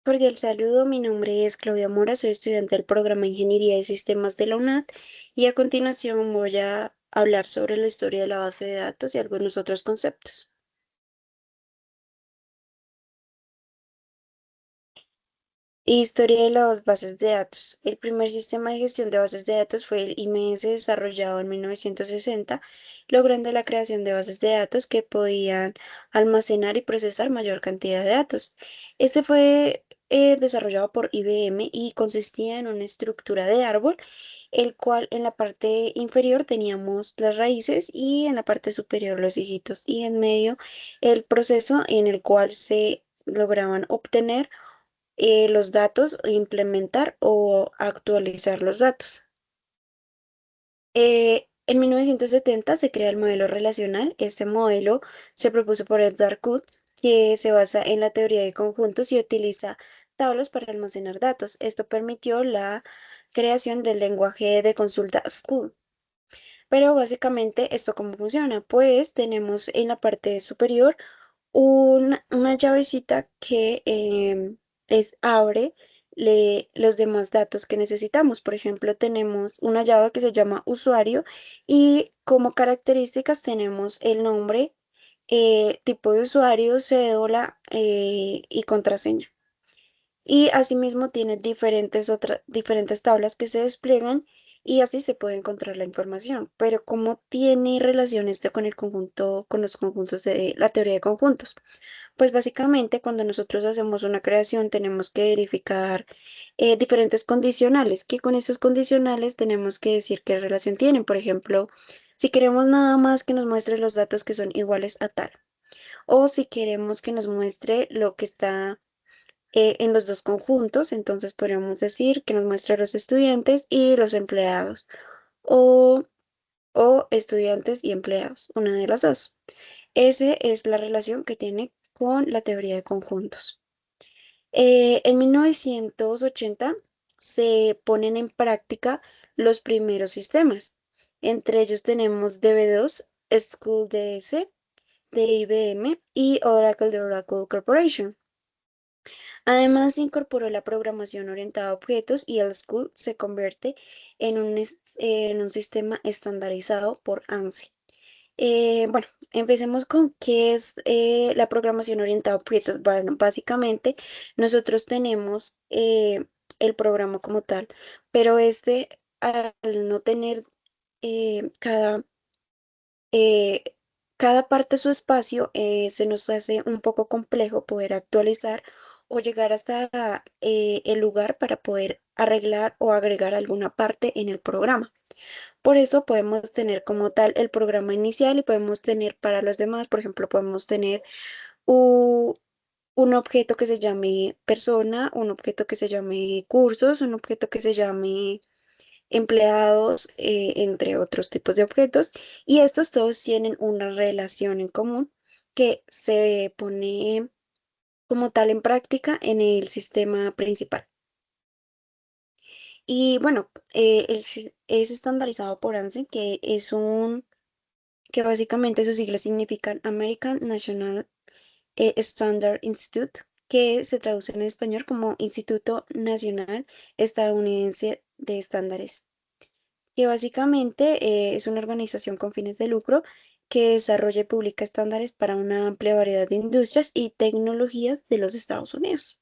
Cordial saludo, mi nombre es Claudia Mora, soy estudiante del programa de Ingeniería de Sistemas de la UNAD y a continuación voy a hablar sobre la historia de la base de datos y algunos otros conceptos. Historia de las bases de datos. El primer sistema de gestión de bases de datos fue el IMS desarrollado en 1960, logrando la creación de bases de datos que podían almacenar y procesar mayor cantidad de datos. Este fue desarrollado por IBM y consistía en una estructura de árbol, el cual en la parte inferior teníamos las raíces y en la parte superior los hijitos y en medio el proceso en el cual se lograban obtener los datos, implementar o actualizar los datos. En 1970 se crea el modelo relacional. Este modelo se propuso por Edward Cook, que se basa en la teoría de conjuntos y utiliza tablas para almacenar datos. Esto permitió la creación del lenguaje de consulta SQL. Pero básicamente, ¿esto cómo funciona? Pues tenemos en la parte superior una llavecita que abre los demás datos que necesitamos. Por ejemplo, tenemos una llave que se llama usuario y como características tenemos el nombre, tipo de usuario, cédula y contraseña. Y asimismo tiene diferentes tablas que se despliegan y así se puede encontrar la información. Pero ¿cómo tiene relación esto con el conjunto, con los conjuntos de la teoría de conjuntos? Pues básicamente cuando nosotros hacemos una creación tenemos que verificar diferentes condicionales, que con estos condicionales tenemos que decir qué relación tienen. Por ejemplo, si queremos nada más que nos muestre los datos que son iguales a tal, o si queremos que nos muestre lo que está en los dos conjuntos, entonces podríamos decir que nos muestra los estudiantes y los empleados, o, o estudiantes y empleados, una de las dos. Esa es la relación que tiene con la teoría de conjuntos. En 1980 se ponen en práctica los primeros sistemas. Entre ellos tenemos DB2, School DS de IBM y Oracle de Oracle Corporation. Además, se incorporó la programación orientada a objetos y el School se convierte en un sistema estandarizado por ANSI. Bueno, empecemos con qué es la programación orientada a objetos. Bueno, básicamente nosotros tenemos el programa como tal, pero este al no tener cada, eh, cada parte su espacio, se nos hace un poco complejo poder actualizar o llegar hasta el lugar para poder arreglar o agregar alguna parte en el programa. Por eso podemos tener como tal el programa inicial y podemos tener para los demás, por ejemplo, podemos tener u- un objeto que se llame persona, un objeto que se llame cursos, un objeto que se llame empleados, entre otros tipos de objetos. Y estos todos tienen una relación en común que se pone como tal en práctica en el sistema principal. Y bueno, es estandarizado por ANSI, que básicamente sus siglas significan American National Standard Institute, que se traduce en español como Instituto Nacional Estadounidense de Estándares, que básicamente es una organización con fines de lucro que desarrolla y publica estándares para una amplia variedad de industrias y tecnologías de los Estados Unidos.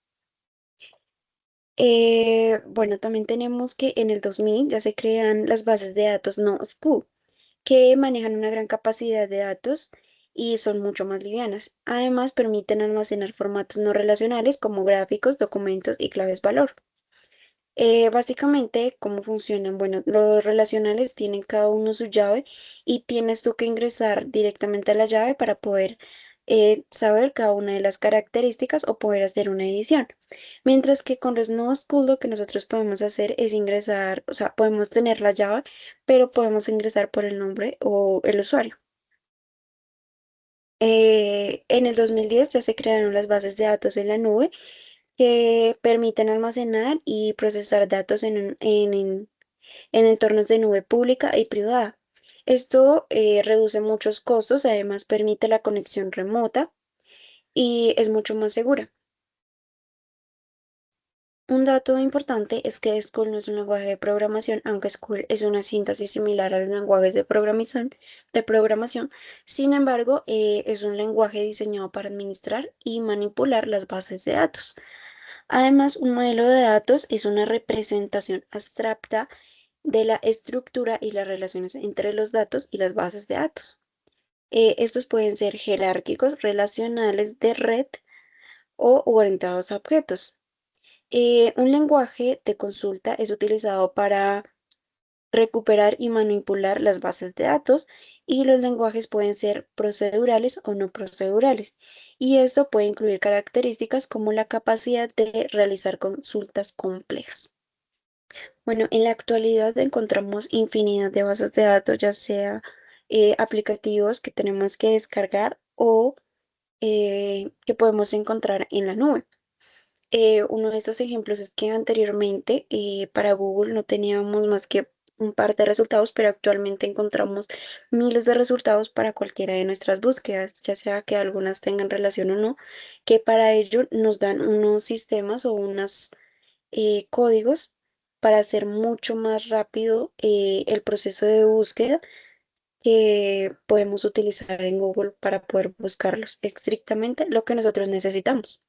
Bueno, también tenemos que en el 2000 ya se crean las bases de datos NoSQL, que manejan una gran capacidad de datos y son mucho más livianas. Además, permiten almacenar formatos no relacionales como gráficos, documentos y claves valor. Básicamente, ¿cómo funcionan? Bueno, los relacionales tienen cada uno su llave y tienes tú que ingresar directamente a la llave para poder saber cada una de las características o poder hacer una edición. Mientras que con los no school lo que nosotros podemos hacer es ingresar, o sea, podemos tener la llave, pero podemos ingresar por el nombre o el usuario. En el 2010 ya se crearon las bases de datos en la nube que permiten almacenar y procesar datos en entornos de nube pública y privada. Esto reduce muchos costos, además permite la conexión remota y es mucho más segura. Un dato importante es que School no es un lenguaje de programación, aunque School es una síntesis similar a los lenguajes de programación. Sin embargo, es un lenguaje diseñado para administrar y manipular las bases de datos. Además, un modelo de datos es una representación abstracta de la estructura y las relaciones entre los datos y las bases de datos. Estos pueden ser jerárquicos, relacionales, de red o orientados a objetos. Un lenguaje de consulta es utilizado para recuperar y manipular las bases de datos y los lenguajes pueden ser procedurales o no procedurales. Y esto puede incluir características como la capacidad de realizar consultas complejas. Bueno, en la actualidad encontramos infinidad de bases de datos, ya sea aplicativos que tenemos que descargar o que podemos encontrar en la nube. Uno de estos ejemplos es que anteriormente para Google no teníamos más que un par de resultados, pero actualmente encontramos miles de resultados para cualquiera de nuestras búsquedas, ya sea que algunas tengan relación o no, que para ello nos dan unos sistemas o unos códigos para hacer mucho más rápido el proceso de búsqueda que podemos utilizar en Google para poder buscarlos estrictamente lo que nosotros necesitamos.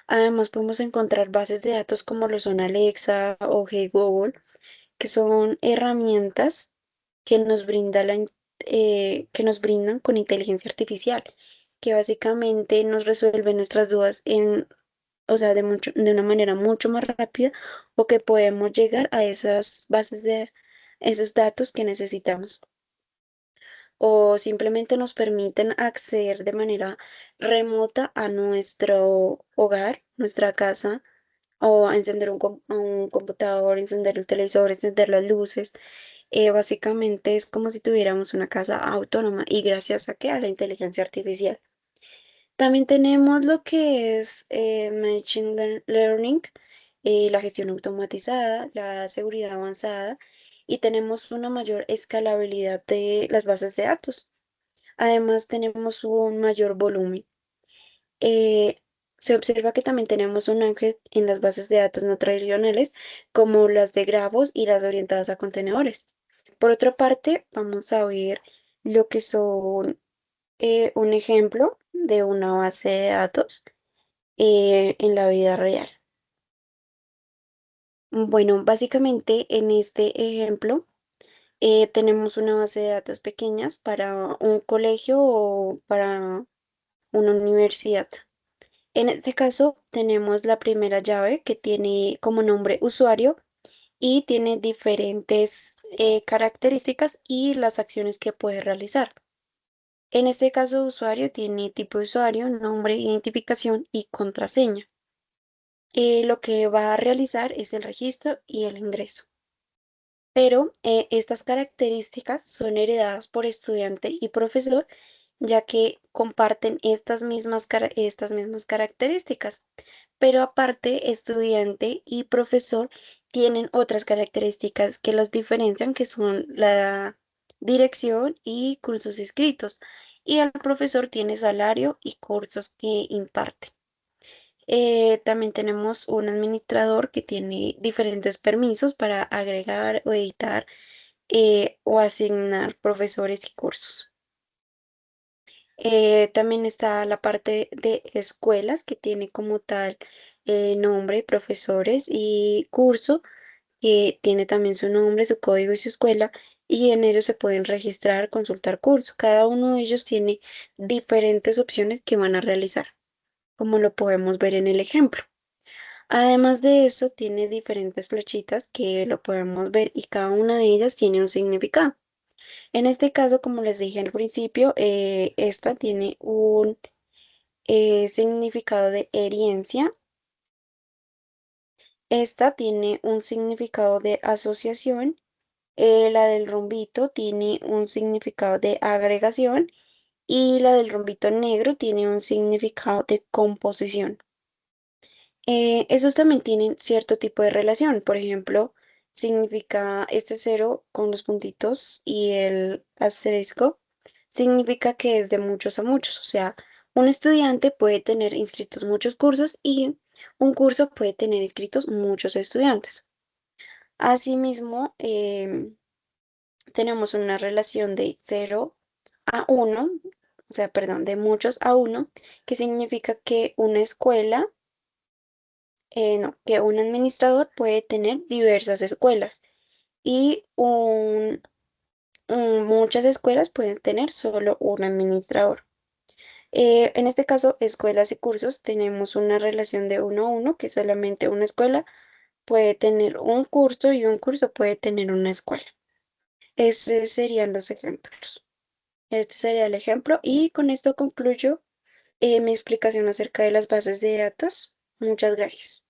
Además, podemos encontrar bases de datos como lo son Alexa o Hey Google, que son herramientas que nos que nos brindan con inteligencia artificial, que básicamente nos resuelven nuestras dudas o sea, de una manera mucho más rápida o que podemos llegar a esas bases de esos datos que necesitamos o simplemente nos permiten acceder de manera remota a nuestro hogar, nuestra casa, o a encender un computador, encender el televisor, encender las luces. Básicamente es como si tuviéramos una casa autónoma y gracias a a la inteligencia artificial. También tenemos lo que es Learning, la gestión automatizada, la seguridad avanzada y tenemos una mayor escalabilidad de las bases de datos. Además, tenemos un mayor volumen. Eh, Se observa que también tenemos un ángel en las bases de datos no tradicionales, como las de grafos y las orientadas a contenedores. Por otra parte, vamos a ver lo que son un ejemplo de una base de datos en la vida real. Bueno, básicamente en este ejemplo tenemos una base de datos pequeñas para un colegio o para una universidad. En este caso tenemos la primera llave que tiene como nombre usuario y tiene diferentes características y las acciones que puede realizar. En este caso, usuario tiene tipo de usuario, nombre, identificación y contraseña. Lo que va a realizar es el registro y el ingreso. Pero estas características son heredadas por estudiante y profesor, ya que comparten estas mismas características. Pero aparte, estudiante y profesor tienen otras características que los diferencian, que son la dirección y cursos inscritos. Y el profesor tiene salario y cursos que imparte. También tenemos un administrador que tiene diferentes permisos para agregar o editar o asignar profesores y cursos. También está la parte de escuelas que tiene como tal nombre, profesores y curso, que tiene también su nombre, su código y su escuela, y en ellos se pueden registrar, consultar curso. Cada uno de ellos tiene diferentes opciones que van a realizar, como lo podemos ver en el ejemplo. Además de eso, tiene diferentes flechitas que lo podemos ver y cada una de ellas tiene un significado. En este caso, como les dije al principio, esta tiene un significado de herencia. Esta tiene un significado de asociación. La del rombito tiene un significado de agregación y la del rombito negro tiene un significado de composición. Esos también tienen cierto tipo de relación. Por ejemplo, significa este cero con los puntitos y el asterisco, significa que es de muchos a muchos. O sea, un estudiante puede tener inscritos muchos cursos y Un curso puede tener inscritos muchos estudiantes. Asimismo, tenemos una relación de 0 a 1, o sea, perdón, de muchos a uno, que significa que una escuela, no, que un administrador puede tener diversas escuelas y muchas escuelas pueden tener solo un administrador. En este caso, escuelas y cursos, tenemos una relación de 1 a 1, que solamente una escuela puede tener un curso y un curso puede tener una escuela. Esos serían los ejemplos. Este sería el ejemplo y con esto concluyo mi explicación acerca de las bases de datos. Muchas gracias.